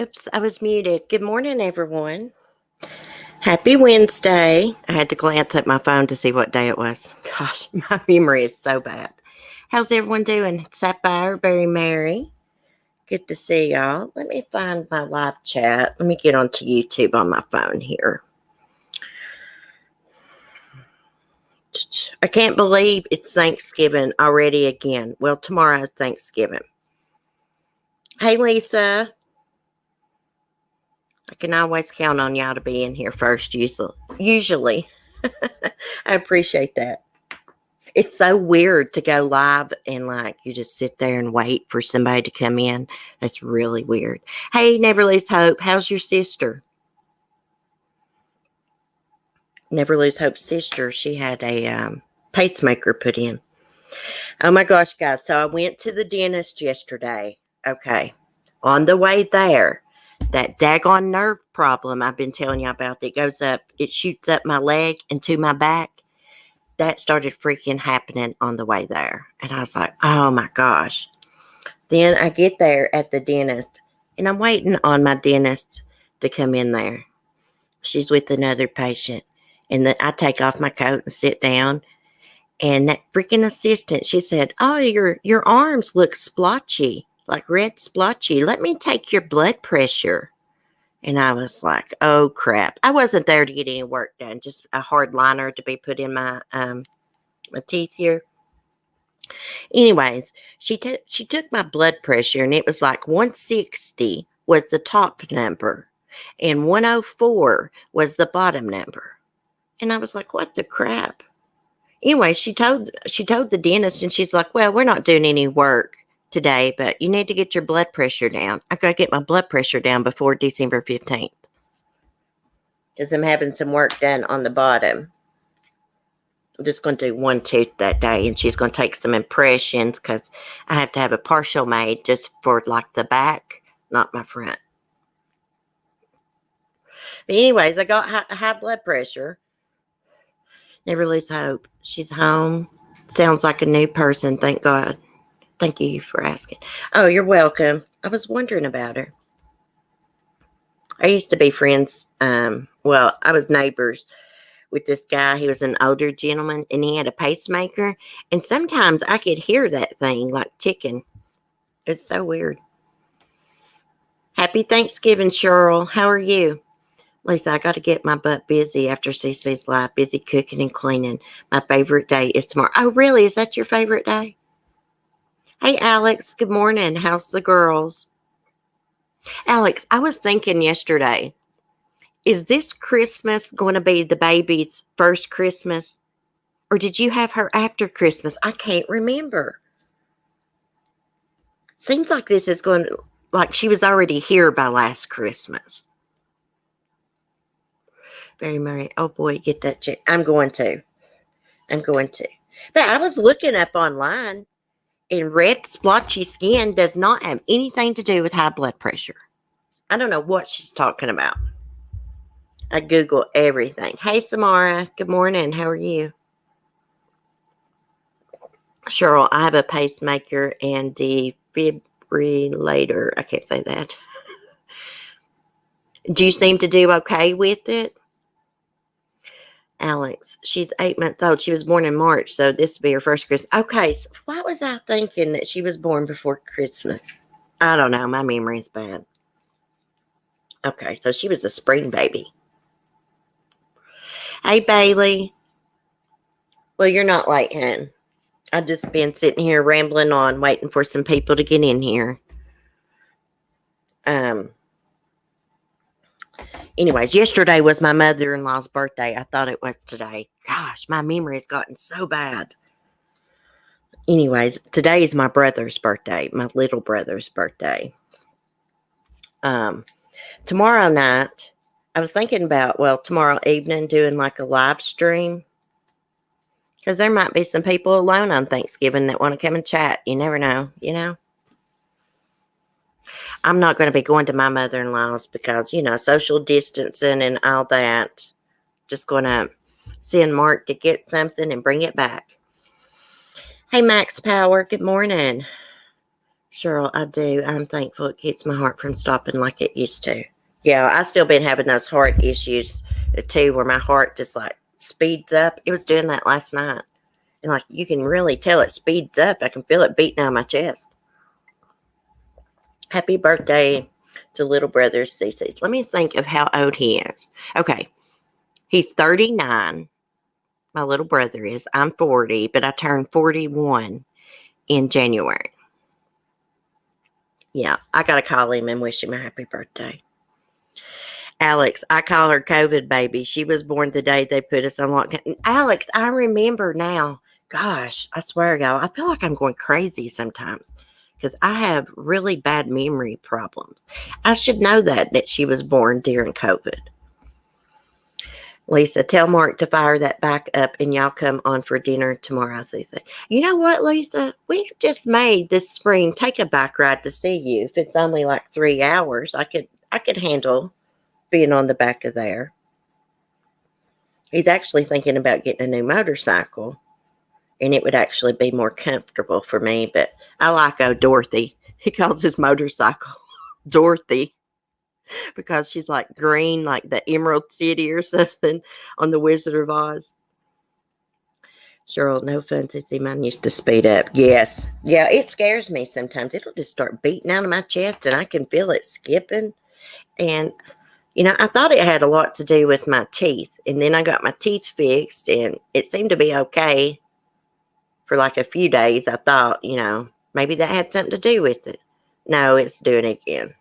Oops, I was muted. Good morning, everyone. Happy Wednesday. I had to glance at my phone to see what day it was. Gosh, my memory is so bad. How's everyone doing? Sapphire, Berry Mary. Good to see y'all. Let me find my live chat. Let me get onto YouTube on my phone here. I can't believe it's Thanksgiving already again. Well, tomorrow's Thanksgiving. Hey, Lisa. I can always count on y'all to be in here first, usually. I appreciate that. It's so weird to go live and you just sit there and wait for somebody to come in. That's really weird. Hey, Never Lose Hope. How's your sister? Never Lose Hope's sister. She had a pacemaker put in. Oh my gosh, guys. So I went to the dentist yesterday. Okay. On the way there, that daggone nerve problem I've been telling you about that goes up, it shoots up my leg and to my back. That started freaking happening on the way there. And I was like, oh my gosh. Then I get there at the dentist, and I'm waiting on my dentist to come in there. She's with another patient. And then I take off my coat and sit down. And that freaking assistant, she said, oh, your arms look splotchy, like red splotchy. Let me take your blood pressure. And I was like, oh, crap. I wasn't there to get any work done, just a hard liner to be put in my teeth here. Anyways, she took my blood pressure, and it was like 160 was the top number, and 104 was the bottom number. And I was like, what the crap? Anyway, she told the dentist, and she's like, well, we're not doing any work today, but you need to get your blood pressure down. I got to get my blood pressure down before December 15th because I'm having some work done on the bottom. I'm just going to do one tooth that day, and she's going to take some impressions because I have to have a partial made just for the back, not my front. But anyways, I got high blood pressure. Never lose hope. She's home. Sounds like a new person. Thank God. Thank you for asking. Oh, you're welcome. I was wondering about her. I used to be friends. I was neighbors with this guy. He was an older gentleman, and he had a pacemaker. And sometimes I could hear that thing ticking. It's so weird. Happy Thanksgiving, Cheryl. How are you? Lisa, I got to get my butt busy after CC's live. Busy cooking and cleaning. My favorite day is tomorrow. Oh, really? Is that your favorite day? Hey, Alex. Good morning. How's the girls? Alex, I was thinking yesterday, is this Christmas going to be the baby's first Christmas? Or did you have her after Christmas? I can't remember. Seems like this is going to, she was already here by last Christmas. Very Mary. Oh boy, get that check. I'm going to. But I was looking up online, and red splotchy skin does not have anything to do with high blood pressure. I don't know what she's talking about. I Google everything. Hey, Samara. Good morning. How are you? Cheryl, I have a pacemaker and defibrillator. I can't say that. Do you seem to do okay with it? Alex, she's 8 months old. She was born in March, so this will be her first Christmas. Okay, so why was I thinking that she was born before Christmas? I don't know. My memory's bad. Okay, so she was a spring baby. Hey, Bailey. Well, you're not late, hon. I've just been sitting here rambling on, waiting for some people to get in here. Anyways, yesterday was my mother-in-law's birthday. I thought it was today. Gosh, my memory has gotten so bad. Anyways, today is my brother's birthday, my little brother's birthday. Tomorrow night, I was thinking about, tomorrow evening doing a live stream. Because there might be some people alone on Thanksgiving that want to come and chat. You never know, I'm not going to be going to my mother-in-law's because, social distancing and all that. Just going to send Mark to get something and bring it back. Hey, Max Power. Good morning. Cheryl, I do. I'm thankful it keeps my heart from stopping like it used to. Yeah, I still been having those heart issues too, where my heart just like speeds up. It was doing that last night. And like you can really tell it speeds up. I can feel it beating down my chest. Happy birthday to little brother CC. Let me think of how old he is. Okay. He's 39. My little brother is. I'm 40, but I turned 41 in January. Yeah, I got to call him and wish him a happy birthday. Alex, I call her COVID baby. She was born the day they put us on lockdown. Alex, I remember now. Gosh, I swear, y'all, I feel like I'm going crazy sometimes because I have really bad memory problems. I should know that she was born during COVID. Lisa, tell Mark to fire that back up and y'all come on for dinner tomorrow, Lisa. You know what, Lisa? We just made this spring take a bike ride to see you. If it's only like 3 hours, I could handle being on the back of there. He's actually thinking about getting a new motorcycle, and it would actually be more comfortable for me, but I like Dorothy. He calls his motorcycle Dorothy because she's like green, like the Emerald City or something on the Wizard of Oz. Cheryl, no fun to see mine used to speed up. Yes. Yeah, it scares me sometimes. It'll just start beating out of my chest, and I can feel it skipping. And you know, I thought it had a lot to do with my teeth. And then I got my teeth fixed, and it seemed to be okay for like a few days. I thought, you know, maybe that had something to do with it. No, it's doing it again.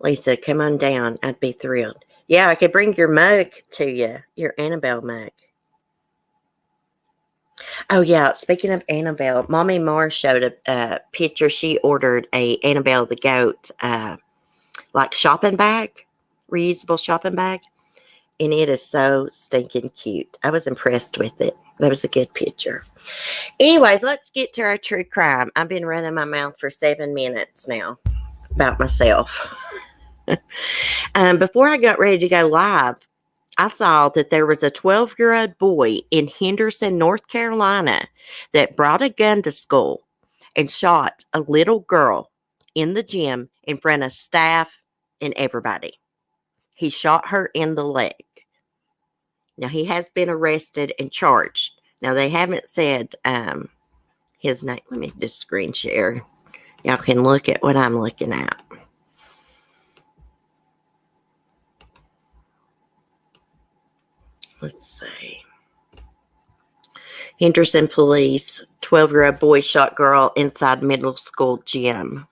Lisa, come on down. I'd be thrilled. Yeah, I could bring your mug to you, your Annabelle mug. Oh, yeah. Speaking of Annabelle, Mommy Moore showed a picture. She ordered a Annabelle the Goat like shopping bag, reusable shopping bag. And it is so stinking cute. I was impressed with it. That was a good picture. Anyways, let's get to our true crime. I've been running my mouth for 7 minutes now about myself. Before I got ready to go live, I saw that there was a 12-year-old boy in Henderson, North Carolina, that brought a gun to school and shot a little girl in the gym in front of staff and everybody. He shot her in the leg. Now, he has been arrested and charged. Now, they haven't said his name. Let me just screen share. Y'all can look at what I'm looking at. Let's see. Henderson police, 12-year-old boy shot girl inside middle school gym.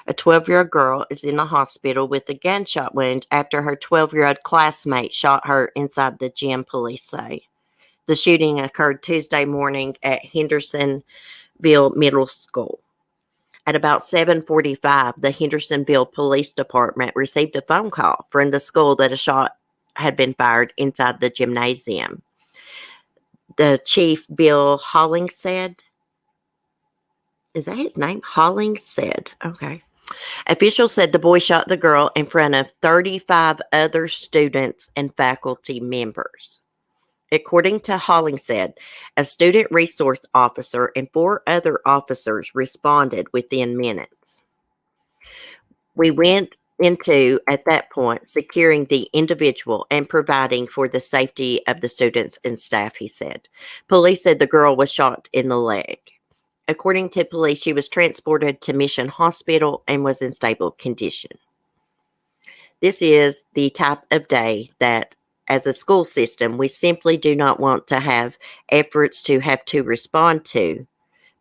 A 12-year-old girl is in the hospital with a gunshot wound after her 12-year-old classmate shot her inside the gym, police say. The shooting occurred Tuesday morning at Hendersonville Middle School. At about 7:45, the Hendersonville Police Department received a phone call from the school that a shot had been fired inside the gymnasium. The chief, Bill Hollingshead, is that his name? Hollingshead. Okay. Officials said the boy shot the girl in front of 35 other students and faculty members. According to Hollingshead, a student resource officer and 4 other officers responded within minutes. We went into, at that point, securing the individual and providing for the safety of the students and staff, he said. Police said the girl was shot in the leg. According to police, she was transported to Mission Hospital and was in stable condition. This is the type of day that, as a school system, we simply do not want to have efforts to have to respond to,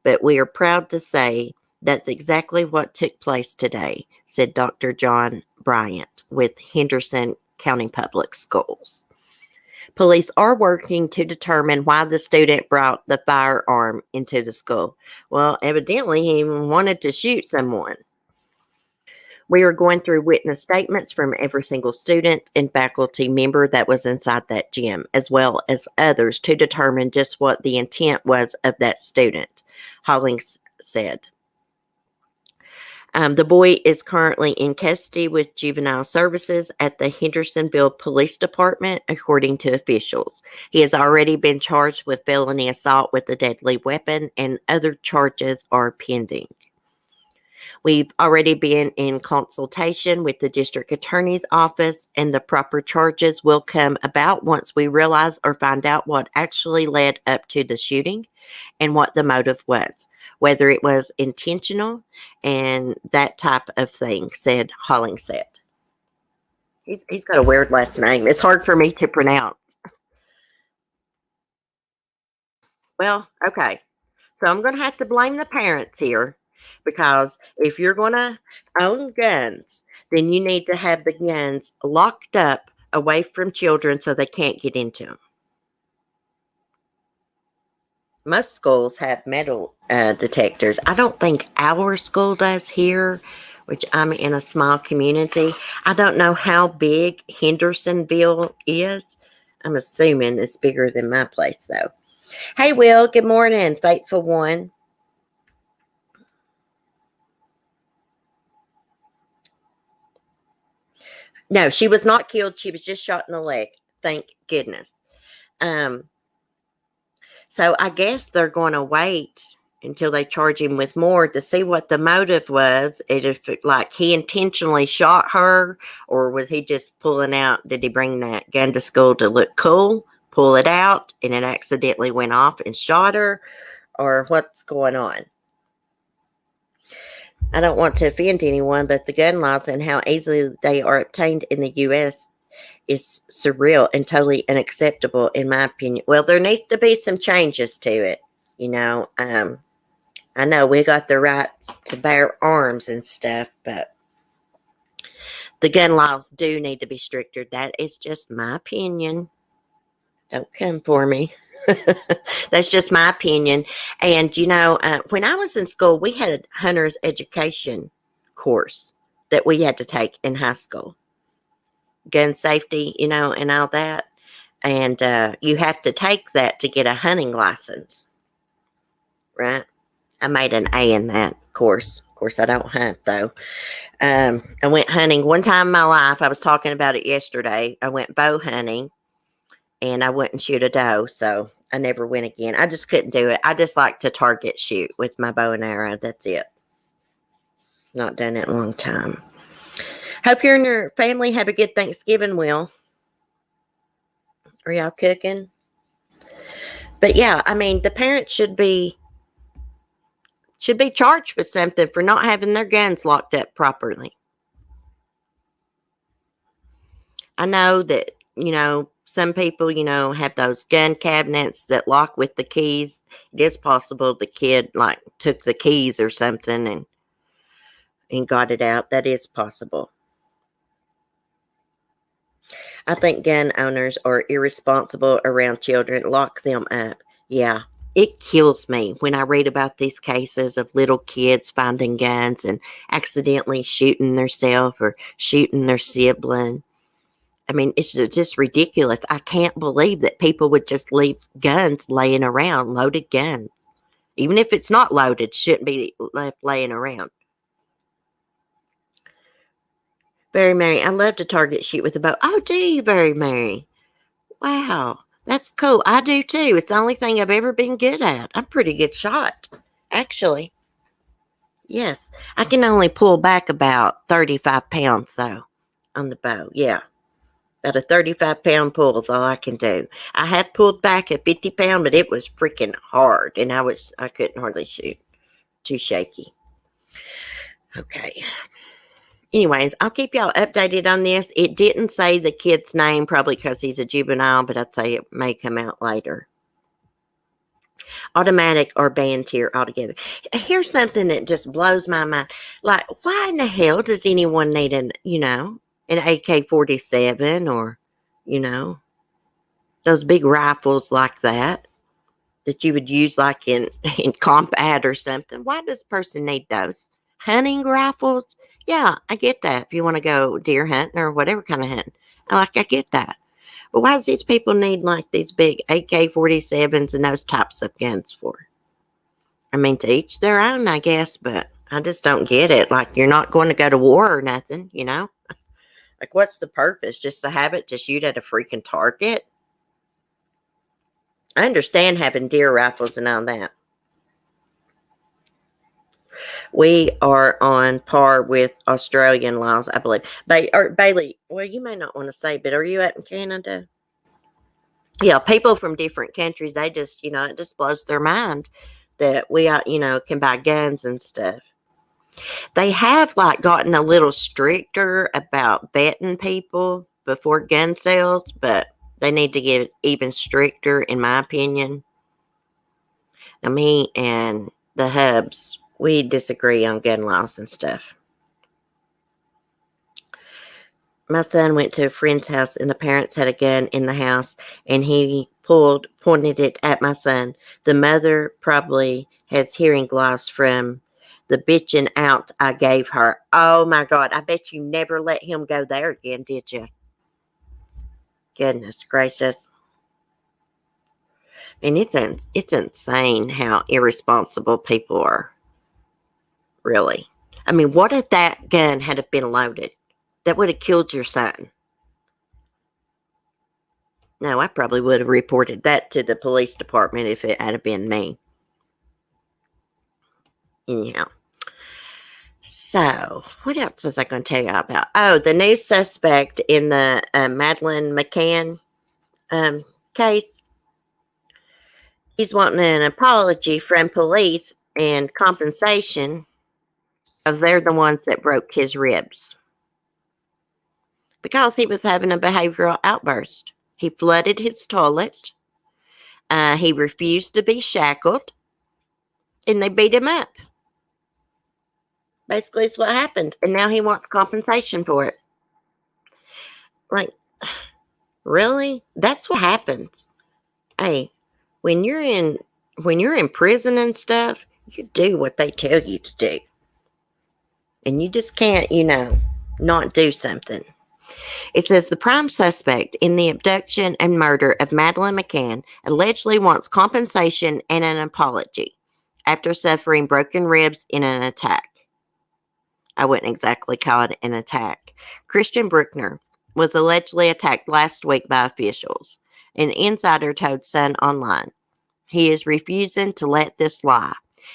but we are proud to say that's exactly what took place today, said Dr. John Bryant with Henderson County Public Schools. Police are working to determine why the student brought the firearm into the school. Well, evidently he wanted to shoot someone. We are going through witness statements from every single student and faculty member that was inside that gym, as well as others, to determine just what the intent was of that student, Hollings said. The boy is currently in custody with juvenile services at the Hendersonville Police Department, according to officials. He has already been charged with felony assault with a deadly weapon, and other charges are pending. We've already been in consultation with the district attorney's office, and the proper charges will come about once we realize or find out what actually led up to the shooting and what the motive was, whether it was intentional and that type of thing, said Hollingsett. He's got a weird last name. It's hard for me to pronounce. Well, okay. So I'm going to have to blame the parents here, because if you're going to own guns, then you need to have the guns locked up away from children so they can't get into them. Most schools have metal detectors. I don't think our school does here, which I'm in a small community. I don't know how big Hendersonville is. I'm assuming it's bigger than my place, though. Hey, Will, good morning, faithful one. No, she was not killed. She was just shot in the leg. Thank goodness. So I guess they're going to wait until they charge him with more to see what the motive was. If like he intentionally shot her, or was he just pulling out? Did he bring that gun to school to look cool, pull it out, and it accidentally went off and shot her, or what's going on? I don't want to offend anyone, but the gun laws and how easily they are obtained in the U.S. is surreal and totally unacceptable, in my opinion. Well, there needs to be some changes to it. You know, I know we got the rights to bear arms and stuff, but the gun laws do need to be stricter. That is just my opinion. Don't come for me. That's just my opinion. And, you know, when I was in school, we had a hunter's education course that we had to take in high school. Gun safety, you know, and all that. And you have to take that to get a hunting license. Right? I made an A in that course. Of course, I don't hunt, though. I went hunting one time in my life. I was talking about it yesterday. I went bow hunting. And I wouldn't shoot a doe, so I never went again. I just couldn't do it. I just like to target shoot with my bow and arrow. That's it. Not done it in a long time. Hope you and your family have a good Thanksgiving, Will. Are y'all cooking? But yeah, I mean, the parents should be charged with something for not having their guns locked up properly. I know that, you know, some people, you know, have those gun cabinets that lock with the keys. It is possible the kid, like, took the keys or something and got it out. That is possible. I think gun owners are irresponsible around children. Lock them up. Yeah, it kills me when I read about these cases of little kids finding guns and accidentally shooting themselves or shooting their sibling. I mean, it's just ridiculous. I can't believe that people would just leave guns laying around, loaded guns. Even if it's not loaded, shouldn't be left laying around. Very Mary, I love to target shoot with a bow. Oh, do you, Very Mary? Wow, that's cool. I do too. It's the only thing I've ever been good at. I'm a pretty good shot, actually. Yes, I can only pull back about 35 pounds, though, on the bow. Yeah. About a 35-pound pull is all I can do. I have pulled back a 50-pound, but it was freaking hard, and I couldn't hardly shoot. Too shaky. Okay. Anyways, I'll keep y'all updated on this. It didn't say the kid's name, probably because he's a juvenile, but I'd say it may come out later. Automatic or banned here altogether. Here's something that just blows my mind. Like, why in the hell does anyone need an AK-47 or, you know, those big rifles like that you would use like in combat or something? Why does a person need those? Hunting rifles? Yeah, I get that. If you want to go deer hunting or whatever kind of hunting. I get that. But why does these people need like these big AK-47s and those types of guns for? I mean, to each their own, I guess, but I just don't get it. Like, you're not going to go to war or nothing, you know? Like, what's the purpose? Just to have it to shoot at a freaking target? I understand having deer rifles and all that. We are on par with Australian laws, I believe. Bailey, well, you may not want to say, but are you out in Canada? Yeah, people from different countries, they just, it just blows their mind that we, can buy guns and stuff. They have, like, gotten a little stricter about vetting people before gun sales, but they need to get even stricter, in my opinion. Now, me and the Hubs, we disagree on gun laws and stuff. My son went to a friend's house and the parents had a gun in the house and he pointed it at my son. The mother probably has hearing loss from the bitching out I gave her. Oh my God, I bet you never let him go there again, did you? Goodness gracious. And it's insane how irresponsible people are. Really. I mean, what if that gun had have been loaded? That would have killed your son. No, I probably would have reported that to the police department if it had been me. Anyhow. So, what else was I going to tell you about? Oh, the new suspect in the Madeleine Mccann case. He's wanting an apology from police and compensation because they're the ones that broke his ribs. Because he was having a behavioral outburst. He flooded his toilet. He refused to be shackled. And they beat him up. Basically, it's what happened. And now he wants compensation for it. Like, really? That's what happens. Hey, when you're in prison and stuff, you do what they tell you to do. And you just can't, not do something. It says the prime suspect in the abduction and murder of Madeleine Mccann allegedly wants compensation and an apology after suffering broken ribs in an attack. I wouldn't exactly call it an attack. Christian Brickner was allegedly attacked last week by officials. An insider told Sun Online. He is refusing to let this lie.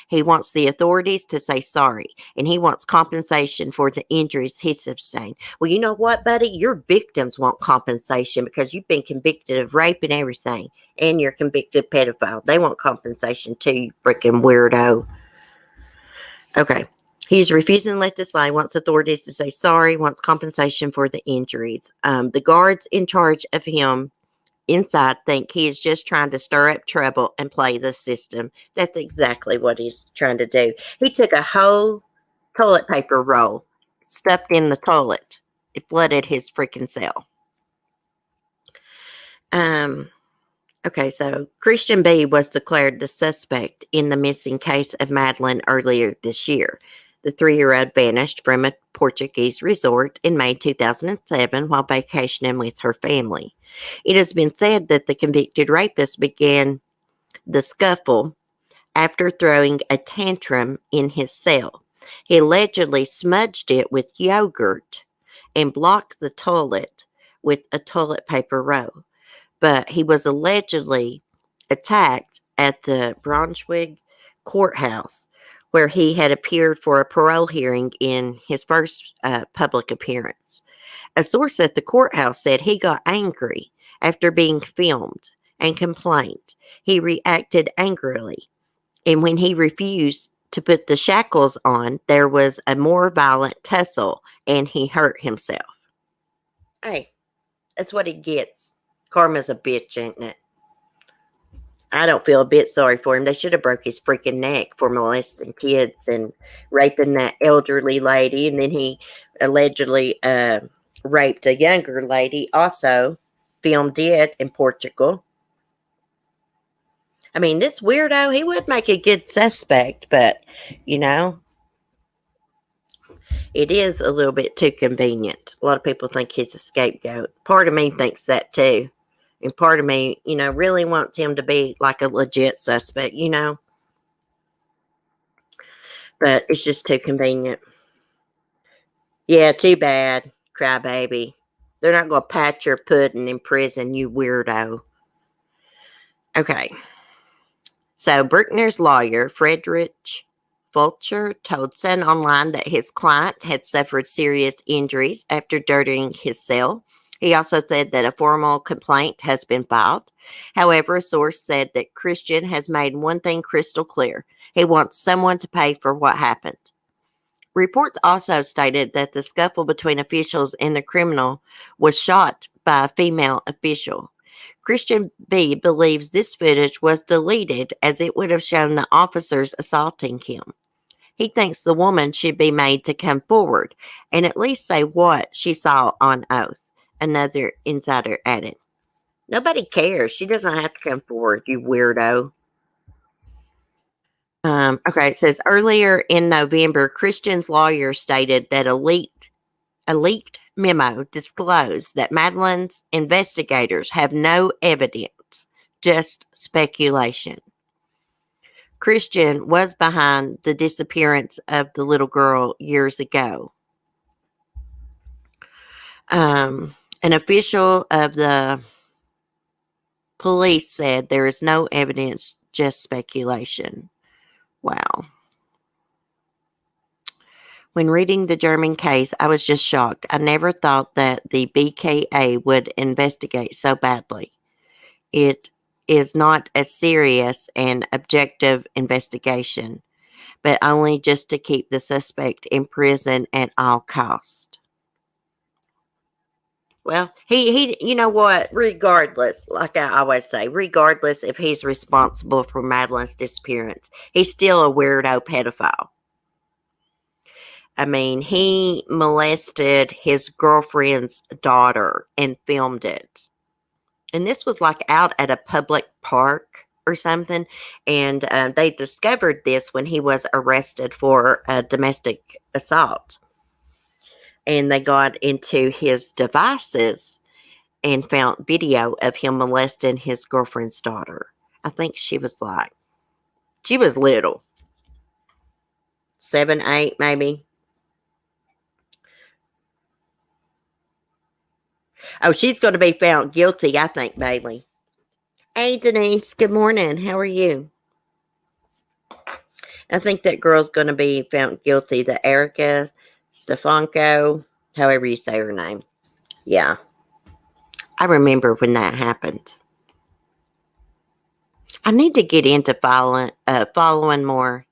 He wants the authorities to say sorry, and he wants compensation for the injuries he sustained. Well, you know what, buddy? Your victims want compensation because you've been convicted of rape and everything, and you're convicted pedophile. They want compensation too, you freaking weirdo. Okay. He's refusing to let this lie, wants authorities to say sorry, wants compensation for the injuries. The guards in charge of him inside think he is just trying to stir up trouble and play the system. That's exactly what he's trying to do. He took a whole toilet paper roll, stuffed in the toilet. It flooded his freaking cell. Okay, so Christian B. was declared the suspect in the missing case of Madeleine earlier this year. The 3-year-old vanished from a Portuguese resort in May 2007 while vacationing with her family. It has been said that the convicted rapist began the scuffle after throwing a tantrum in his cell. He allegedly smudged it with yogurt and blocked the toilet with a toilet paper roll. But he was allegedly attacked at the Braunschweig courthouse, where he had appeared for a parole hearing in his first public appearance. A source at the courthouse said he got angry after being filmed and complained. He reacted angrily, and when he refused to put the shackles on, there was a more violent tussle, and he hurt himself. Hey, that's what he gets. Karma's a bitch, ain't it? I don't feel a bit sorry for him. They should have broke his freaking neck for molesting kids and raping that elderly lady. And then he allegedly raped a younger lady, also filmed it in Portugal. I mean, this weirdo, he would make a good suspect, but, it is a little bit too convenient. A lot of people think he's a scapegoat. Part of me thinks that too. And part of me, really wants him to be like a legit suspect, But it's just too convenient. Yeah, too bad, crybaby. They're not going to pat your pudding in prison, you weirdo. Okay. So Brickner's lawyer, Frederick Fulcher, told Sun Online that his client had suffered serious injuries after dirtying his cell. He also said that a formal complaint has been filed. However, a source said that Christian has made one thing crystal clear. He wants someone to pay for what happened. Reports also stated that the scuffle between officials and the criminal was shot by a female official. Christian B believes this footage was deleted as it would have shown the officers assaulting him. He thinks the woman should be made to come forward and at least say what she saw on oath, another insider added. Nobody cares. She doesn't have to come forward, you weirdo. Okay, it says earlier in November, Christian's lawyer stated that a leaked memo disclosed that Madeleine's investigators have no evidence, just speculation. Christian was behind the disappearance of the little girl years ago. An official of the police said there is no evidence, just speculation. Wow. When reading the German case, I was just shocked. I never thought that the BKA would investigate so badly. It is not a serious and objective investigation, but only just to keep the suspect in prison at all cost. Well, he, you know what? Regardless, like I always say, regardless if he's responsible for Madeleine's disappearance, he's still a weirdo pedophile. I mean, he molested his girlfriend's daughter and filmed it. And this was like out at a public park or something. And they discovered this when he was arrested for a domestic assault. And they got into his devices and found video of him molesting his girlfriend's daughter. I think she was little. 7, 8 maybe. Oh, she's going to be found guilty, I think, Bailey. Hey, Denise. Good morning. How are you? I think that girl's going to be found guilty. The Erica Stefanko, however you say her name. Yeah. I remember when that happened. I need to get into following more,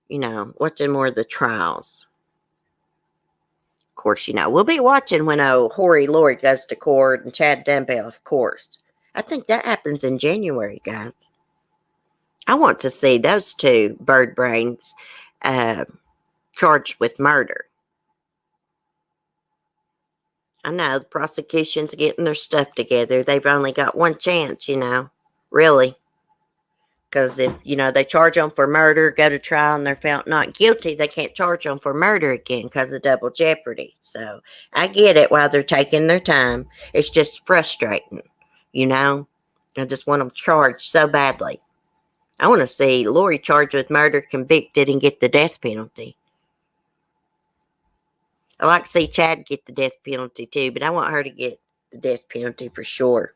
watching more of the trials. Of course, we'll be watching when Hoary Lori goes to court and Chad Dunbell, of course. I think that happens in January, guys. I want to see those two bird brains charged with murder. I know the prosecution's getting their stuff together. They've only got one chance, really. Because if, they charge them for murder, go to trial, and they're found not guilty, they can't charge them for murder again because of double jeopardy. So I get it while they're taking their time. It's just frustrating, I just want them charged so badly. I want to see Lori charged with murder, convicted, and get the death penalty. I like to see Chad get the death penalty too, but I want her to get the death penalty for sure.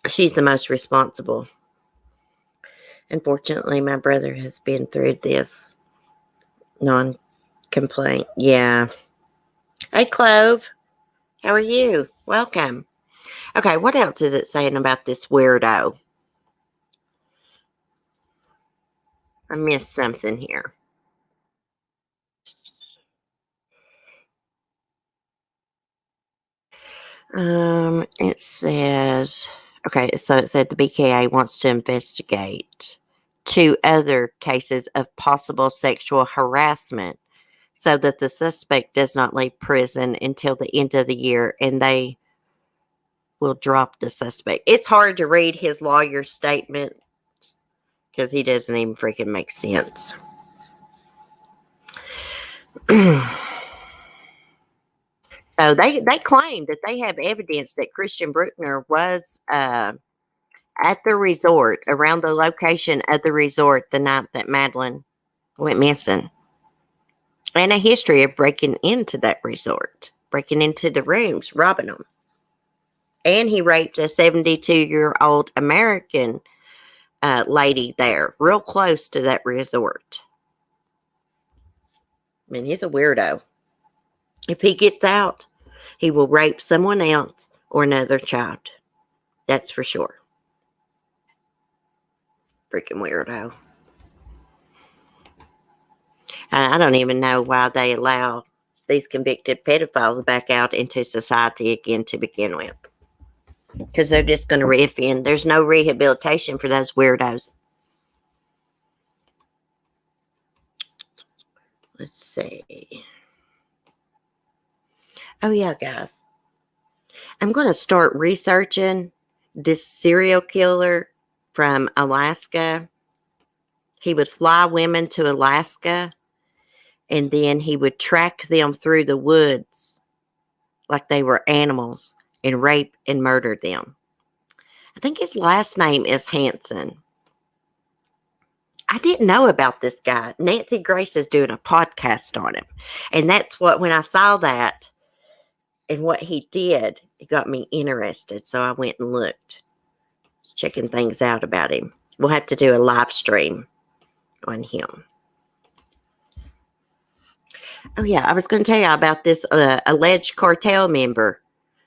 She's the most responsible. Unfortunately, my brother has been through this non-complaint. Yeah. Hey, Clove. How are you? Welcome. Okay, what else is it saying about this weirdo? I missed something here. It says, okay, so it said the BKA wants to investigate 2 other cases of possible sexual harassment so that the suspect does not leave prison until the end of the year, and they will drop the suspect. It's hard to read his lawyer's statement because he doesn't even freaking make sense. So they claim that they have evidence that Christian Brickner was at the resort, around the location of the resort the night that Madeleine went missing. And a history of breaking into that resort, breaking into the rooms, robbing them. And he raped a 72-year-old American lady there, real close to that resort. I mean, he's a weirdo. If he gets out, he will rape someone else or another child. That's for sure. Freaking weirdo. I don't even know why they allow these convicted pedophiles back out into society again to begin with. Because they're just going to reoffend. There's no rehabilitation for those weirdos. Let's see. Oh, yeah, guys. I'm going to start researching this serial killer from Alaska. He would fly women to Alaska, and then he would track them through the woods like they were animals and rape and murder them. I think his last name is Hansen. I didn't know about this guy. Nancy Grace is doing a podcast on him. And that's what, when I saw that and what he did, it got me interested. So I went and looked, checking things out about him. We'll have to do a live stream on him. Oh, yeah, I was going to tell you about this alleged cartel member.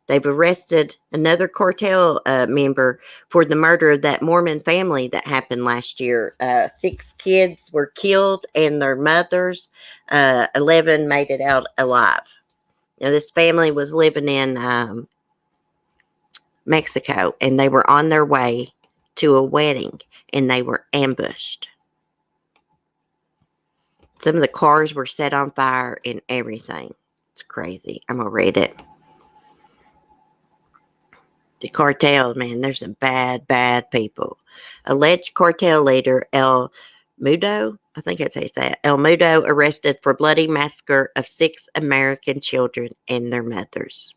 They've arrested another cartel member for the murder of that Mormon family that happened last year. 6 kids were killed and their mothers. 11 made it out alive. Now, this family was living in Mexico, and they were on their way to a wedding, and they were ambushed. Some of the cars were set on fire and everything. It's crazy. I'm going to read it. The cartel, man, there's some bad, bad people. Alleged cartel leader El Mudo, I think that's how you say it, El Mudo arrested for bloody massacre of 6 American children and their mothers.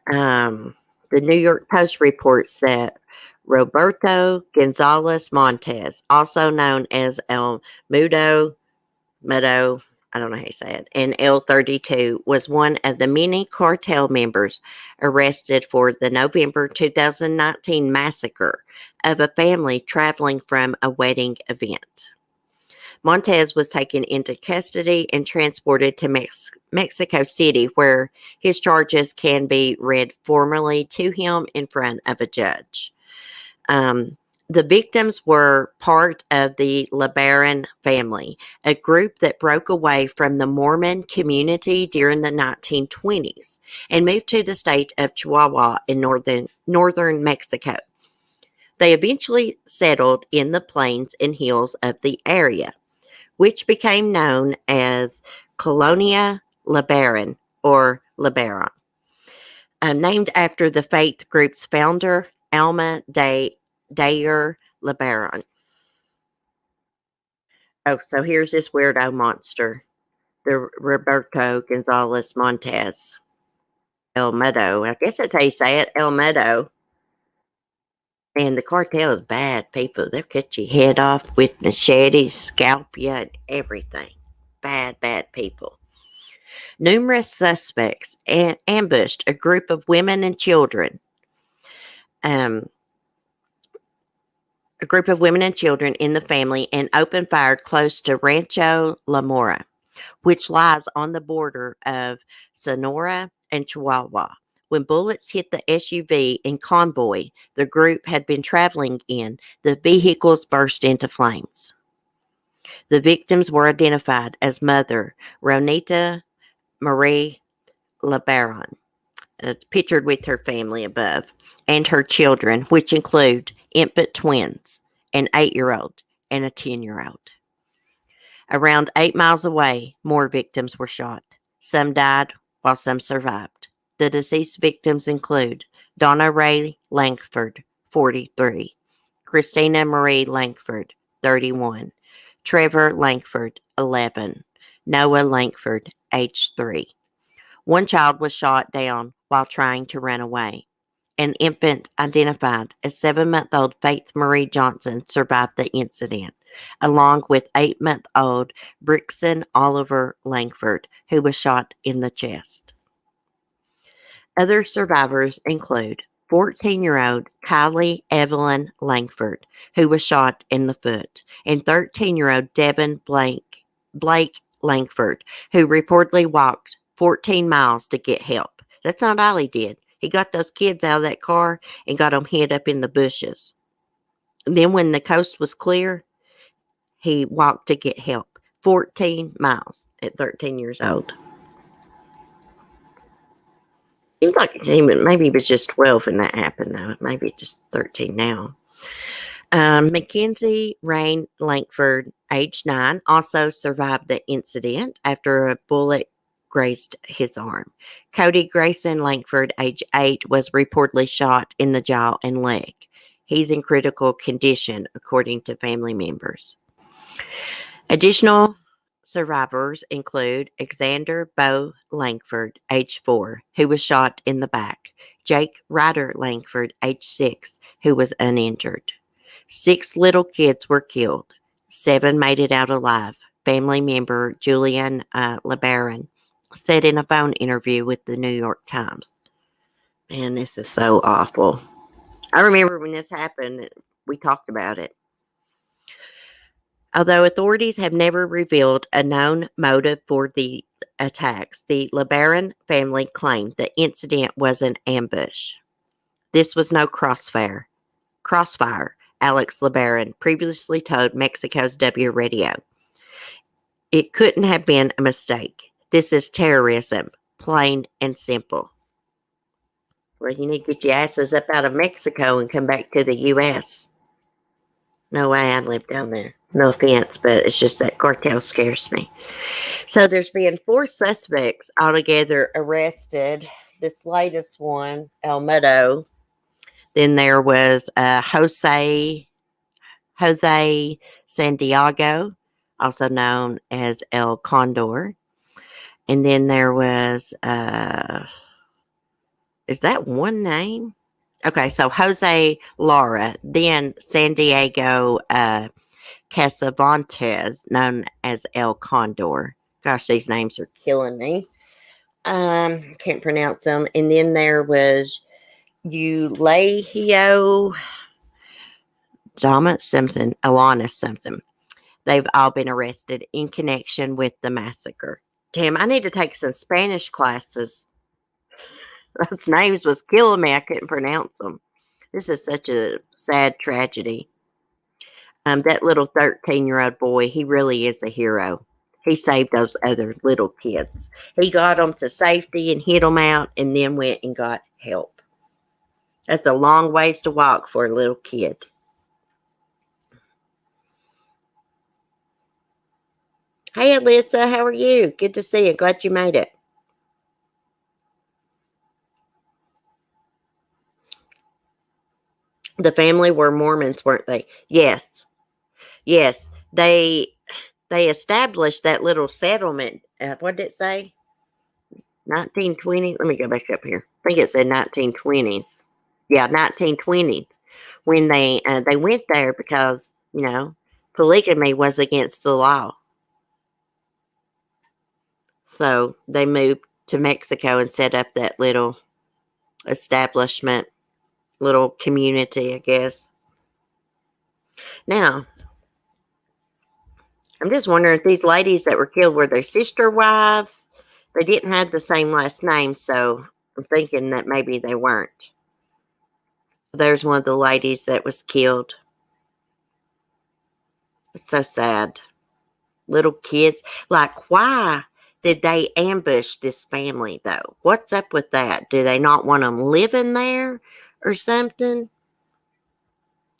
The New York Post reports that Roberto Gonzalez Montes, also known as El Mudo, I don't know how you say it, and L32, was one of the many cartel members arrested for the November 2019 massacre of a family traveling from a wedding event. Montes was taken into custody and transported to Mexico City, where his charges can be read formally to him in front of a judge. The victims were part of the LeBaron family, a group that broke away from the Mormon community during the 1920s and moved to the state of Chihuahua in northern Mexico. They eventually settled in the plains and hills of the area, which became known as Colonia LeBaron or LeBaron, named after the faith group's founder, Alma Dayer LeBaron. Oh, so here's this weirdo monster, the Roberto Gonzalez Montes. El Mudo. I guess that's how you say it, El Mudo. And the cartel is bad people. They'll cut your head off with machetes, scalp you, and everything. Bad, bad people. Numerous suspects ambushed a group of women and children. A group of women and children in the family and opened fire close to Rancho La Mora, which lies on the border of Sonora and Chihuahua. When bullets hit the SUV and convoy the group had been traveling in, the vehicles burst into flames. The victims were identified as Mother Ronita Marie LeBaron, pictured with her family above, and her children, which include infant twins, an 8-year-old and a 10-year-old. Around 8 miles away, more victims were shot. Some died while some survived. The deceased victims include Donna Ray Langford, 43, Christina Marie Langford, 31, Trevor Langford, 11, Noah Langford, age 3. One child was shot down while trying to run away. An infant identified as 7-month-old Faith Marie Johnson survived the incident, along with 8-month-old Brixton Oliver Langford, who was shot in the chest. Other survivors include 14-year-old Kylie Evelyn Langford, who was shot in the foot, and 13-year-old Devin Blake Langford, who reportedly walked 14 miles to get help. That's not all he did. He got those kids out of that car and got them hid up in the bushes. And then when the coast was clear, he walked to get help. 14 miles at 13 years old. Seems like maybe he was just 12 when that happened, though. Maybe just 13 now. Mackenzie Rain Langford, age 9, also survived the incident after a bullet grazed his arm. Cody Grayson Langford, age 8, was reportedly shot in the jaw and leg. He's in critical condition, according to family members. Additional survivors include Alexander Bo Langford, age 4, who was shot in the back. Jake Ryder Langford, age 6, who was uninjured. 6 little kids were killed. 7 made it out alive. Family member Julian LeBaron said in a phone interview with the New York Times. Man, this is so awful. I remember when this happened, we talked about it. Although authorities have never revealed a known motive for the attacks, the LeBaron family claimed the incident was an ambush. This was no crossfire, Alex LeBaron previously told Mexico's W Radio. It couldn't have been a mistake. This is terrorism, plain and simple. Well, you need to get your asses up out of Mexico and come back to the U.S. No way I'd live down there. No offense, but it's just that cartel scares me. So there's been 4 suspects altogether arrested. This latest one, El Mudo. Then there was Jose Santiago, also known as El Condor. And then there was, is that one name? Okay, so Jose Lara, then San Diego Casavantes, known as El Condor. Gosh, these names are killing me. Can't pronounce them. And then there was Eulahio Alanis Simpson. They've all been arrested in connection with the massacre. Damn, I need to take some Spanish classes. Those names was killing me. I couldn't pronounce them. This is such a sad tragedy. That little 13-year-old boy, he really is a hero. He saved those other little kids. He got them to safety and hid them out and then went and got help. That's a long ways to walk for a little kid. Hey, Alyssa, how are you? Good to see you. Glad you made it. The family were Mormons, weren't they? Yes. Yes. They established that little settlement. What did it say? 1920. Let me go back up here. I think it said 1920s. Yeah, 1920s. When they went there because, polygamy was against the law. So they moved to Mexico and set up that little establishment, little community, I guess. Now, I'm just wondering if these ladies that were killed were their sister wives. They didn't have the same last name, so I'm thinking that maybe they weren't. There's one of the ladies that was killed. It's so sad. Little kids. Like, why did they ambush this family, though? What's up with that? Do they not want them living there or something?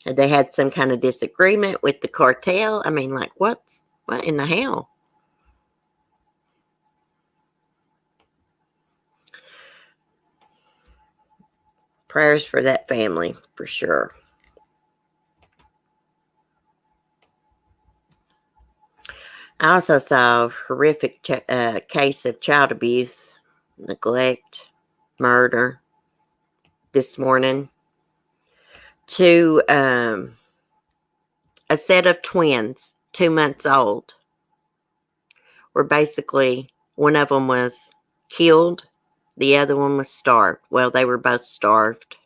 Had they had some kind of disagreement with the cartel? I mean, like, what in the hell? Prayers for that family, for sure. I also saw a horrific case of child abuse, neglect, murder. this morning to a set of twins, 2 months old, were basically, one of them was killed, the other one was starved. Well, they were both starved.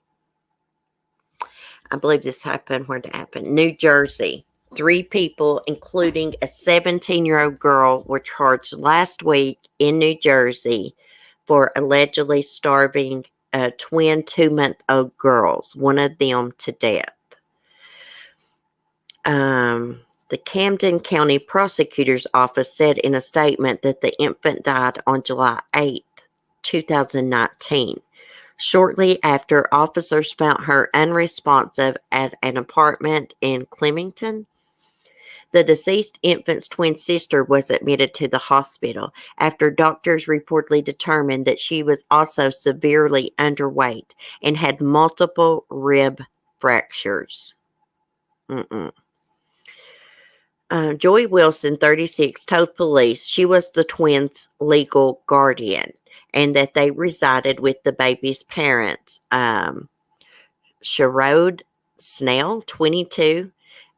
I believe this happened, where did it happen? New Jersey. 3 people, including a 17-year-old girl, were charged last week in New Jersey for allegedly starving twin 2-month-old girls, one of them to death. The Camden County Prosecutor's Office said in a statement that the infant died on July 8th, 2019. Shortly after, officers found her unresponsive at an apartment in Clemington. The deceased infant's twin sister was admitted to the hospital after doctors reportedly determined that she was also severely underweight and had multiple rib fractures. Joy Wilson, 36, told police she was the twins' legal guardian and that they resided with the baby's parents, Sherrod Snell, 22,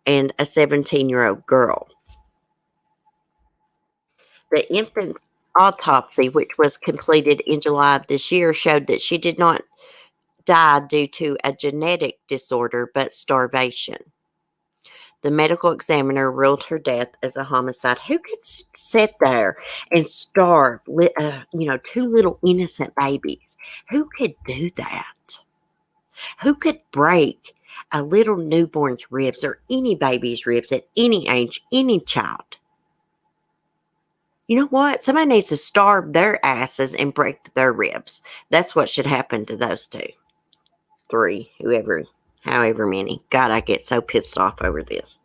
and a 17-year-old girl. The infant autopsy, which was completed in July of this year, showed that she did not die due to a genetic disorder, but starvation. The medical examiner ruled her death as a homicide. Who could sit there and starve, 2 little innocent babies? Who could do that? Who could break a little newborn's ribs or any baby's ribs at any age, any child? You know what? Somebody needs to starve their asses and break their ribs. That's what should happen to those 2, 3, however many. God, I get so pissed off over this.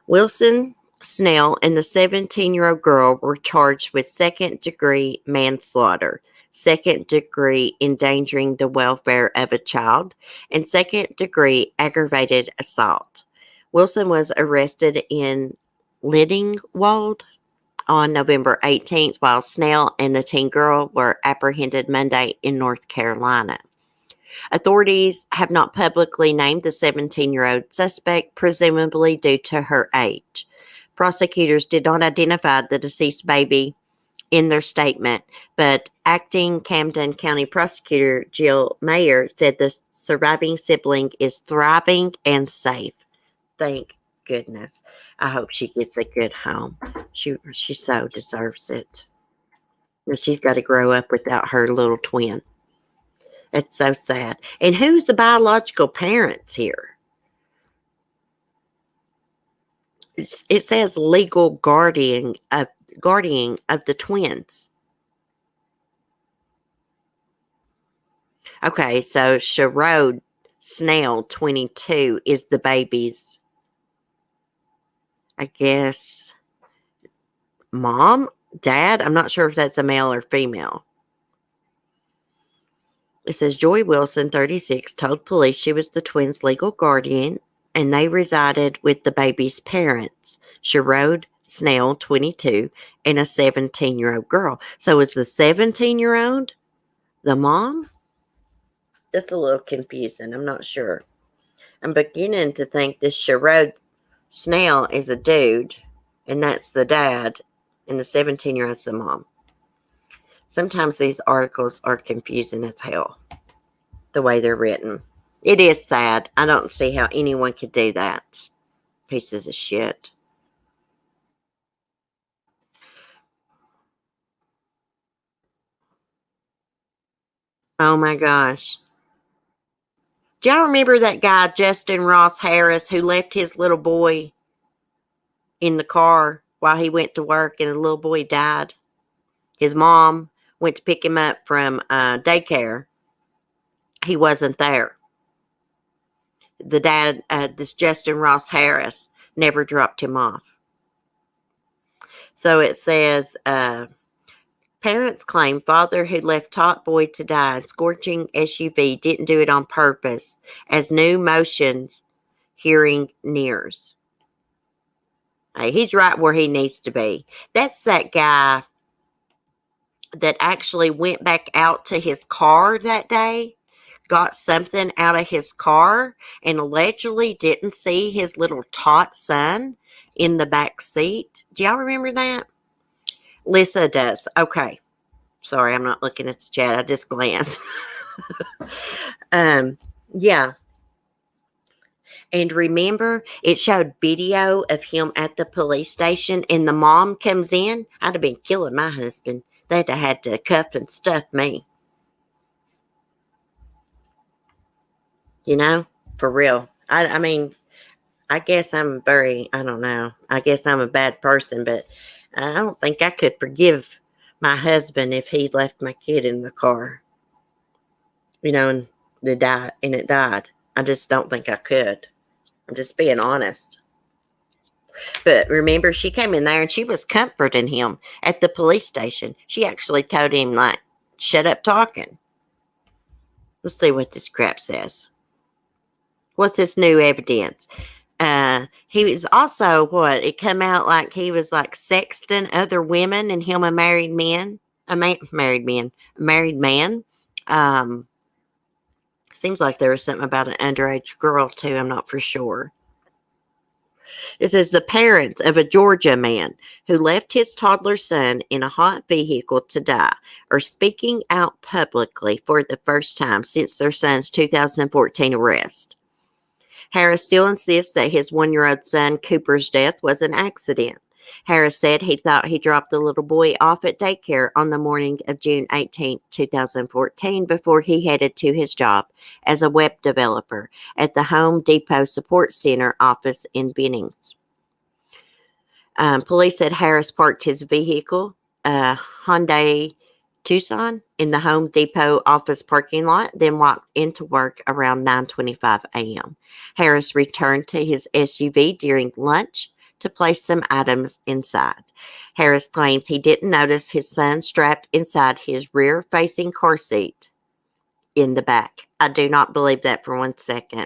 Wilson, Snell, and the 17-year-old girl were charged with second-degree manslaughter, second-degree endangering the welfare of a child, and second-degree aggravated assault. Wilson was arrested in Liddingwald on November 18th, while Snell and the teen girl were apprehended Monday in North Carolina. Authorities have not publicly named the 17-year-old suspect, presumably due to her age. Prosecutors did not identify the deceased baby in their statement, but acting Camden County Prosecutor Jill Mayer said the surviving sibling is thriving and safe. Thank goodness. I hope she gets a good home. She so deserves it. And she's got to grow up without her little twin. It's so sad. And who's the biological parents here? It says legal guardian of the twins. Okay, so Sherrod Snell, 22, is the baby's, I guess, mom, dad. I'm not sure if that's a male or female. It says Joy Wilson, 36, told police she was the twins' legal guardian and they resided with the baby's parents, Sherrod Snell, 22, and a 17-year-old girl. So is the 17-year-old the mom? That's a little confusing. I'm not sure. I'm beginning to think this Sherrod Snell is a dude, and that's the dad, and the 17-year-old's the mom. Sometimes these articles are confusing as hell, the way they're written. It is sad. I don't see how anyone could do that. Pieces of shit. Oh my gosh. Do y'all remember that guy, Justin Ross Harris, who left his little boy in the car while he went to work and the little boy died? His mom went to pick him up from daycare. He wasn't there. The dad, this Justin Ross Harris, never dropped him off. So it says, parents claim father who left tot boy to die in scorching SUV didn't do it on purpose as new motions hearing nears. Hey, he's right where he needs to be. That's that guy that actually went back out to his car that day got something out of his car and allegedly didn't see his little tot son in the back seat. Do y'all remember that? Lisa does. Okay. Sorry, I'm not looking at the chat. I just glanced. um, yeah. And remember, it showed video of him at the police station, and the mom comes in. I'd have been killing my husband. They'd have had to cuff and stuff me. You know, for real. I mean, I guess I'm I don't know. I guess I'm a bad person, but I don't think I could forgive my husband if he left my kid in the car, and it died. I just don't think I could. I'm just being honest. But remember, she came in there and she was comforting him at the police station. She actually told him, like, shut up talking. Let's see what this crap says. What's this new evidence? He was also it come out like he was like sexting other women and him a married man. Married man. Seems like there was something about an underage girl too. I'm not for sure. It says the parents of a Georgia man who left his toddler son in a hot vehicle to die are speaking out publicly for the first time since their son's 2014 arrest. Harris still insists that his 1-year-old son Cooper's death was an accident. Harris said he thought he dropped the little boy off at daycare on the morning of June 18, 2014, before he headed to his job as a web developer at the Home Depot Support Center office in Bennings. Police said Harris parked his vehicle, a Hyundai Tucson, in the Home Depot office parking lot, then walked into work around 9:25 a.m. Harris returned to his SUV during lunch to place some items inside. Harris claims he didn't notice his son strapped inside his rear-facing car seat in the back. I do not believe that for 1 second.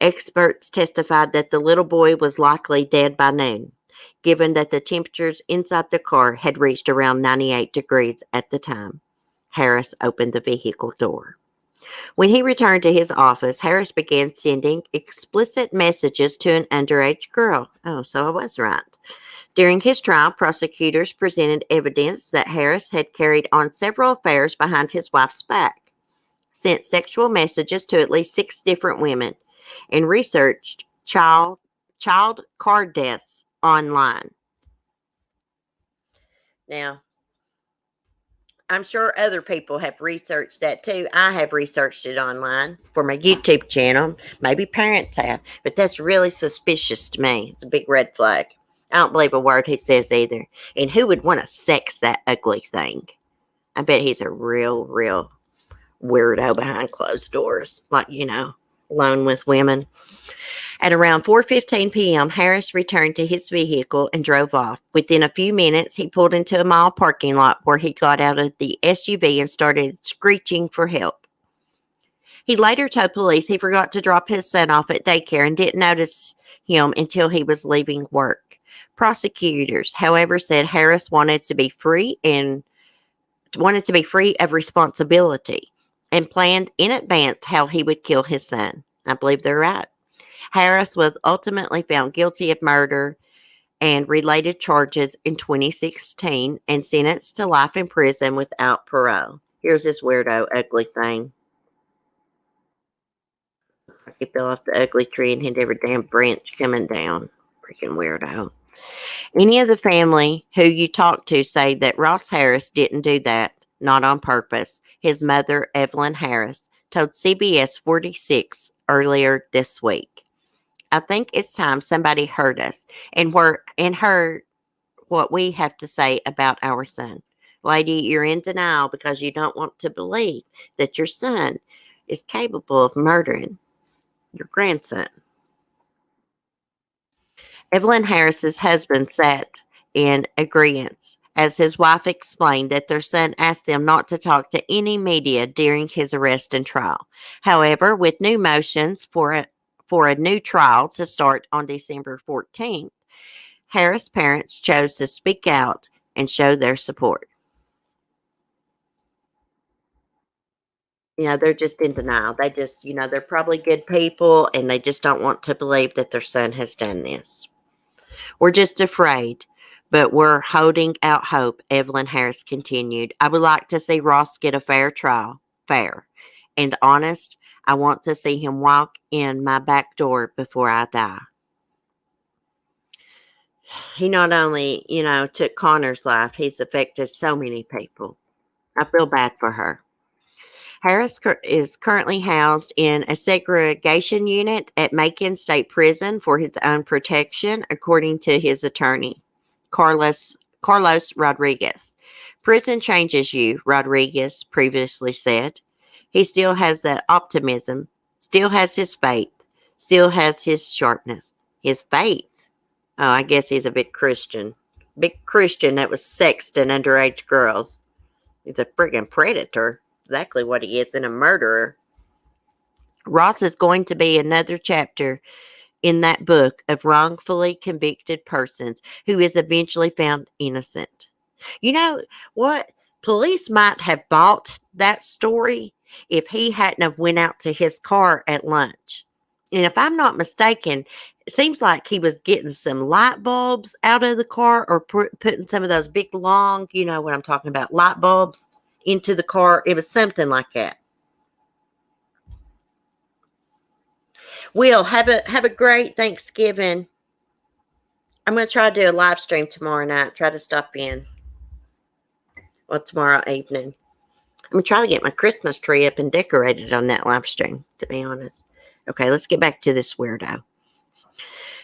Experts testified that the little boy was likely dead by noon, given that the temperatures inside the car had reached around 98 degrees at the time. Harris opened the vehicle door. When he returned to his office, Harris began sending explicit messages to an underage girl. Oh, so I was right. During his trial, prosecutors presented evidence that Harris had carried on several affairs behind his wife's back, sent sexual messages to at least 6 different women, and researched child car deaths online. Now, I'm sure other people have researched that too. I have researched it online for my YouTube channel. Maybe parents have, but that's really suspicious to me. It's a big red flag. I don't believe a word he says either. And who would want to sex that ugly thing? I bet he's a real weirdo behind closed doors. Like, alone with women. At around 4:15 p.m., Harris returned to his vehicle and drove off. Within a few minutes, he pulled into a mall parking lot where he got out of the SUV and started screeching for help. He later told police he forgot to drop his son off at daycare and didn't notice him until he was leaving work. Prosecutors, however, said Harris wanted to be free of responsibility and planned in advance how he would kill his son. I believe they're right. Harris was ultimately found guilty of murder and related charges in 2016 and sentenced to life in prison without parole. Here's this weirdo ugly thing. Like he fell off the ugly tree and hit every damn branch coming down. Freaking weirdo. Any of the family who you talk to say that Ross Harris didn't do that, not on purpose. His mother, Evelyn Harris, told CBS 46 earlier this week. I think it's time somebody heard us and heard what we have to say about our son. Lady, you're in denial because you don't want to believe that your son is capable of murdering your grandson. Evelyn Harris's husband sat in agreement as his wife explained that their son asked them not to talk to any media during his arrest and trial. However, with new motions for a new trial to start on December 14th, Harris parents chose to speak out and show their support. They're just in denial. They just, they're probably good people and they just don't want to believe that their son has done this. We're just afraid, but we're holding out hope, Evelyn Harris continued. I would like to see Ross get a fair trial. Fair. And honest, I want to see him walk in my back door before I die. He not only, took Connor's life, he's affected so many people. I feel bad for her. Harris is currently housed in a segregation unit at Mccann State Prison for his own protection, according to his attorney, Carlos Rodriguez. Prison changes you, Rodriguez previously said. He still has that optimism, still has his faith, still has his sharpness. His faith? Oh, I guess he's a big Christian. Big Christian that was sexting underage girls. He's a friggin' predator. Exactly what he is, and a murderer. Ross is going to be another chapter in that book of wrongfully convicted persons who is eventually found innocent. You know what? Police might have bought that story if he hadn't have went out to his car at lunch. And if I'm not mistaken, it seems like he was getting some light bulbs out of the car or putting some of those big long, you know what I'm talking about, light bulbs into the car. It was something like that. Will, have a great Thanksgiving. I'm going to try to do a live stream tomorrow night. Try to stop in. Well, tomorrow evening. I'm going to try to get my Christmas tree up and decorated on that live stream, to be honest. Okay, let's get back to this weirdo.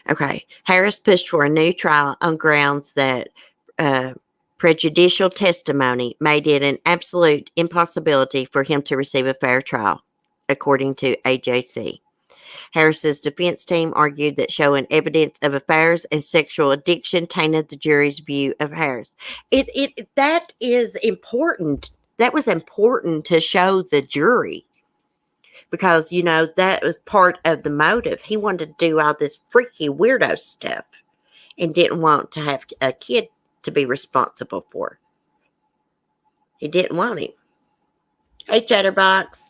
Okay, Harris pushed for a new trial on grounds that prejudicial testimony made it an absolute impossibility for him to receive a fair trial, according to AJC. Harris's defense team argued that showing evidence of affairs and sexual addiction tainted the jury's view of Harris. That is important. That was important to show the jury because, that was part of the motive. He wanted to do all this freaky weirdo stuff and didn't want to have a kid to be responsible for. He didn't want him. Hey, Chatterbox.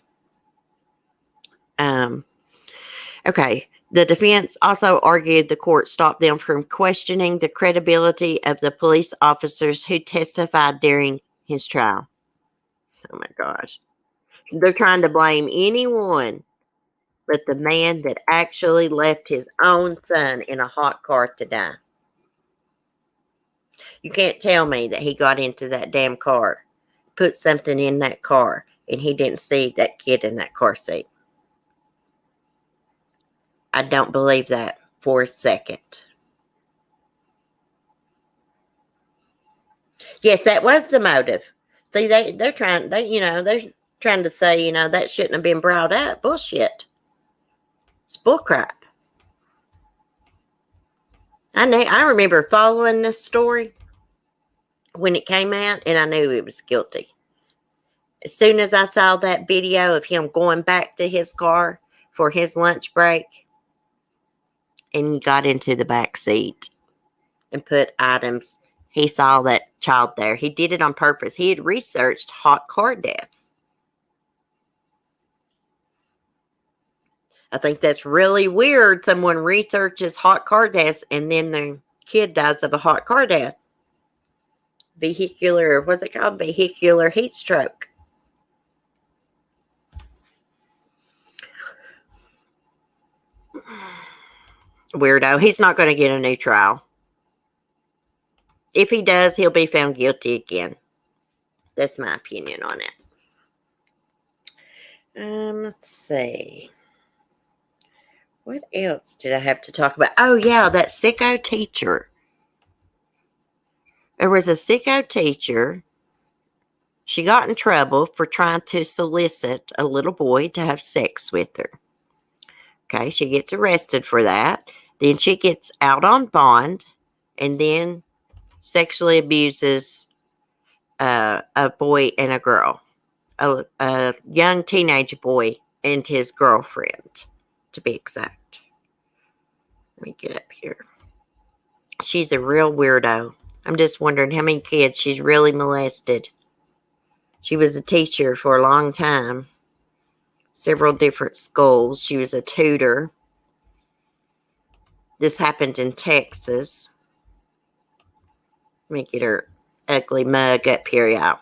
Okay. The defense also argued the court stopped them from questioning the credibility of the police officers who testified during his trial. Oh my gosh. They're trying to blame anyone but the man that actually left his own son in a hot car to die. You can't tell me that he got into that damn car, put something in that car, and he didn't see that kid in that car seat. I don't believe that for a second. Yes, that was the motive. See, they're trying to say, that shouldn't have been brought up. Bullshit. It's bullcrap. I remember following this story when it came out, and I knew he was guilty. As soon as I saw that video of him going back to his car for his lunch break, and he got into the back seat and put items. He saw that child there. He did it on purpose. He had researched hot car deaths. I think that's really weird. Someone researches hot car deaths and then their kid dies of a hot car death. What's it called? Vehicular heat stroke. Weirdo. He's not going to get a new trial. If he does, he'll be found guilty again. That's my opinion on it. Let's see. What else did I have to talk about? Oh, yeah, that sicko teacher. There was a sicko teacher. She got in trouble for trying to solicit a little boy to have sex with her. Okay, she gets arrested for that. Then she gets out on bond and then sexually abuses a boy and a girl. A young teenage boy and his girlfriend, to be exact. Let me get up here. She's a real weirdo. I'm just wondering how many kids she's really molested. She was a teacher for a long time. several different schools. She was a tutor. This happened in Texas. Let me get her ugly mug up here, y'all.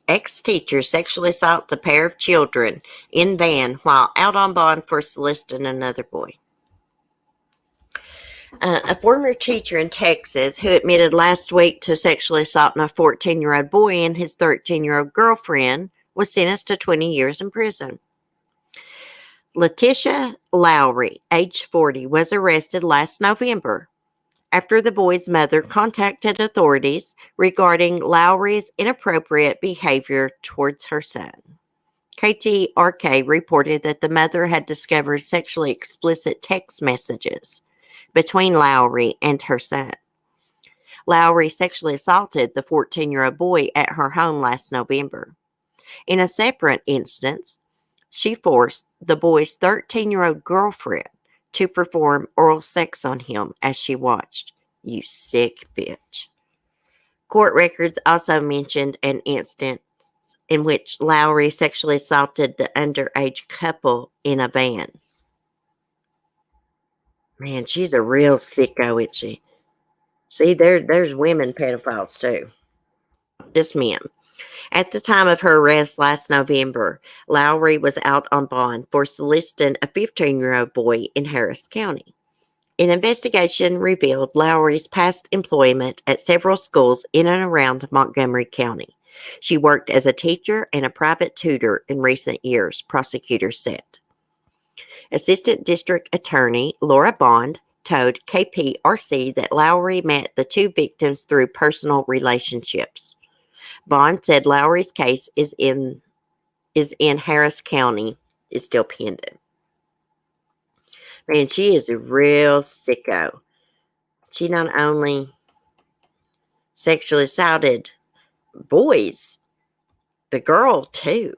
Ex-teacher sexually assaults a pair of children in van while out on bond for soliciting another boy. A former teacher in Texas who admitted last week to sexually assaulting a 14-year-old boy and his 13-year-old girlfriend was sentenced to 20 years in prison. Letitia Lowry, age 40, was arrested last November after the boy's mother contacted authorities regarding Lowry's inappropriate behavior towards her son. KTRK reported that the mother had discovered sexually explicit text messages between Lowry and her son. Lowry sexually assaulted the 14-year-old boy at her home last November. In a separate instance, she forced the boy's 13-year-old girlfriend to perform oral sex on him as she watched. You sick bitch. Court records also mentioned an instance in which Lowry sexually assaulted the underage couple in a van. Man, she's a real sicko, isn't she? See, there's women pedophiles too. Just men. At the time of her arrest last November, Lowry was out on bond for soliciting a 15-year-old boy in Harris County. An investigation revealed Lowry's past employment at several schools in and around Montgomery County. She worked as a teacher and a private tutor in recent years, prosecutors said. Assistant District Attorney Laura Bond told KPRC that Lowry met the two victims through personal relationships. Bond said Lowry's case is in Harris County, is still pending. Man, she is a real sicko. She not only sexually assaulted boys, the girl too.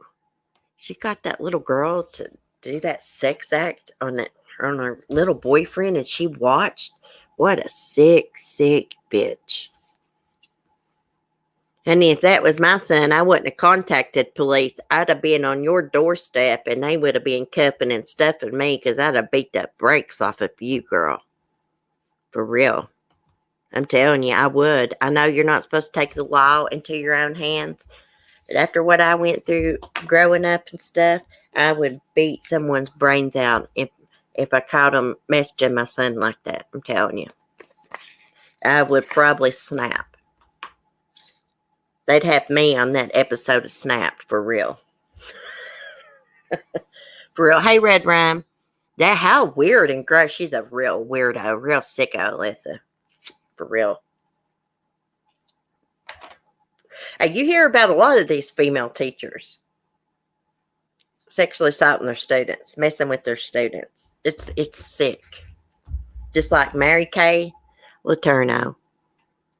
She got that little girl to do that sex act on her little boyfriend, and she watched. What a sick bitch. And if that was my son, I wouldn't have contacted police. I'd have been on your doorstep, and they would have been cuffing and stuffing me because I'd have beat the brakes off of you, girl. For real. I'm telling you, I would. I know you're not supposed to take the law into your own hands, but after what I went through growing up and stuff, I would beat someone's brains out if I caught them messaging my son like that. I'm telling you. I would probably snap. They'd have me on that episode of Snapped, for real. For real. Hey, Red Rhyme. That, how weird and gross. She's a real weirdo, real sicko, Alyssa. For real. Hey, you hear about a lot of these female teachers sexually assaulting their students, messing with their students. It's sick. Just like Mary Kay Letourneau,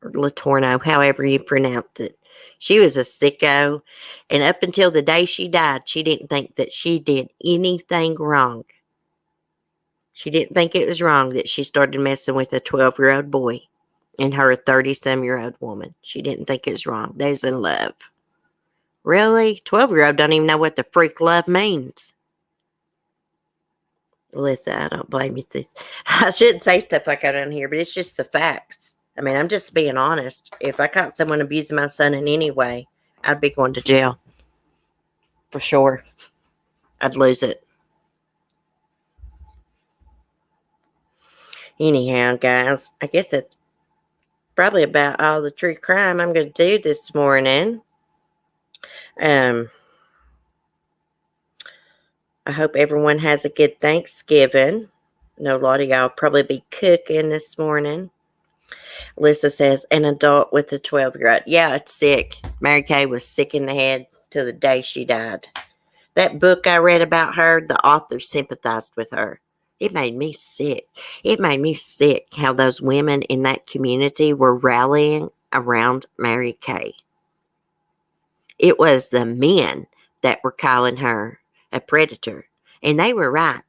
or Letourneau, however you pronounce it. She was a sicko, and up until the day she died, she didn't think that she did anything wrong. She didn't think it was wrong that she started messing with a 12-year-old boy and her a 30-some-year-old woman. She didn't think it was wrong. They was in love. Really? 12-year-old don't even know what the freak love means. Listen, I don't blame you, sis. I shouldn't say stuff like that on here, but it's just the facts. I mean, I'm just being honest. If I caught someone abusing my son in any way, I'd be going to jail. For sure. I'd lose it. Anyhow, guys, I guess that's probably about all the true crime I'm going to do this morning. I hope everyone has a good Thanksgiving. I know a lot of y'all probably be cooking this morning. Lisa says, an adult with a 12-year-old. Yeah, it's sick. Mary Kay was sick in the head till the day she died. That book I read about her, the author sympathized with her. It made me sick. It made me sick how those women in that community were rallying around Mary Kay. It was the men that were calling her a predator. And they were right.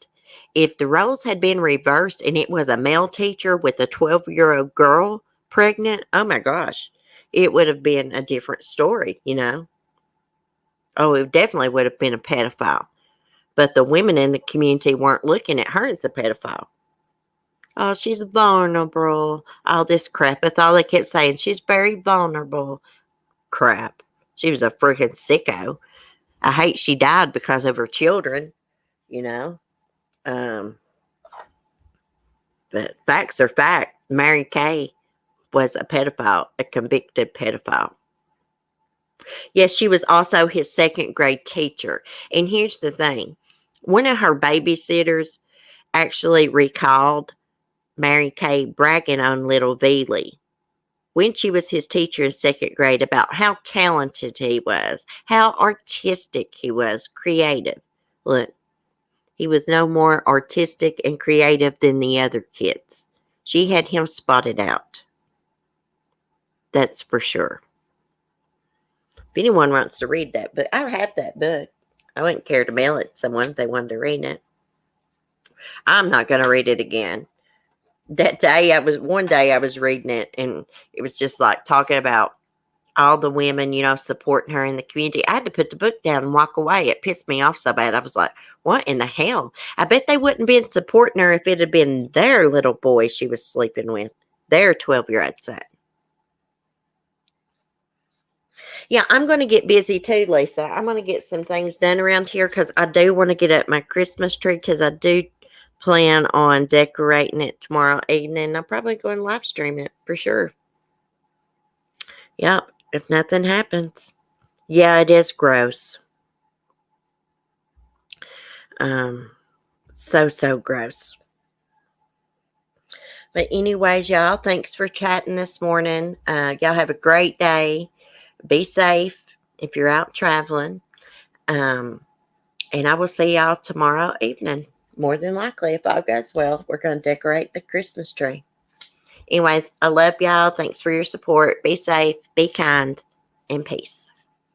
If the roles had been reversed and it was a male teacher with a 12-year-old girl pregnant, oh my gosh, it would have been a different story, you know. Oh, it definitely would have been a pedophile. But the women in the community weren't looking at her as a pedophile. Oh, she's vulnerable. All this crap. That's all they kept saying. She's very vulnerable. Crap. She was a freaking sicko. I hate she died because of her children, you know. Um, but facts are facts. Mary Kay was a pedophile, a convicted pedophile. Yes, she was also his second grade teacher. And here's the thing. One of her babysitters actually recalled Mary Kay bragging on little Veely when she was his teacher in second grade about how talented he was, how artistic he was, creative. Look, he was no more artistic and creative than the other kids. She had him spotted out. That's for sure. If anyone wants to read that book, I have that book. I wouldn't care to mail it to someone if they wanted to read it. I'm not going to read it again. That day, one day I was reading it, and it was just like talking about all the women, supporting her in the community. I had to put the book down and walk away. It pissed me off so bad. I was like, what in the hell? I bet they wouldn't been supporting her if it had been their little boy she was sleeping with, their 12-year-old son. Yeah, I'm going to get busy too, Lisa. I'm going to get some things done around here because I do want to get up my Christmas tree because I do plan on decorating it tomorrow evening. I'm probably going to live stream it for sure. Yep, if nothing happens. Yeah, it is gross. So gross. But anyways, y'all, thanks for chatting this morning. Y'all have a great day. Be safe if you're out traveling. And I will see y'all tomorrow evening. More than likely, if all goes well, we're going to decorate the Christmas tree. Anyways, I love y'all. Thanks for your support. Be safe, be kind, and peace.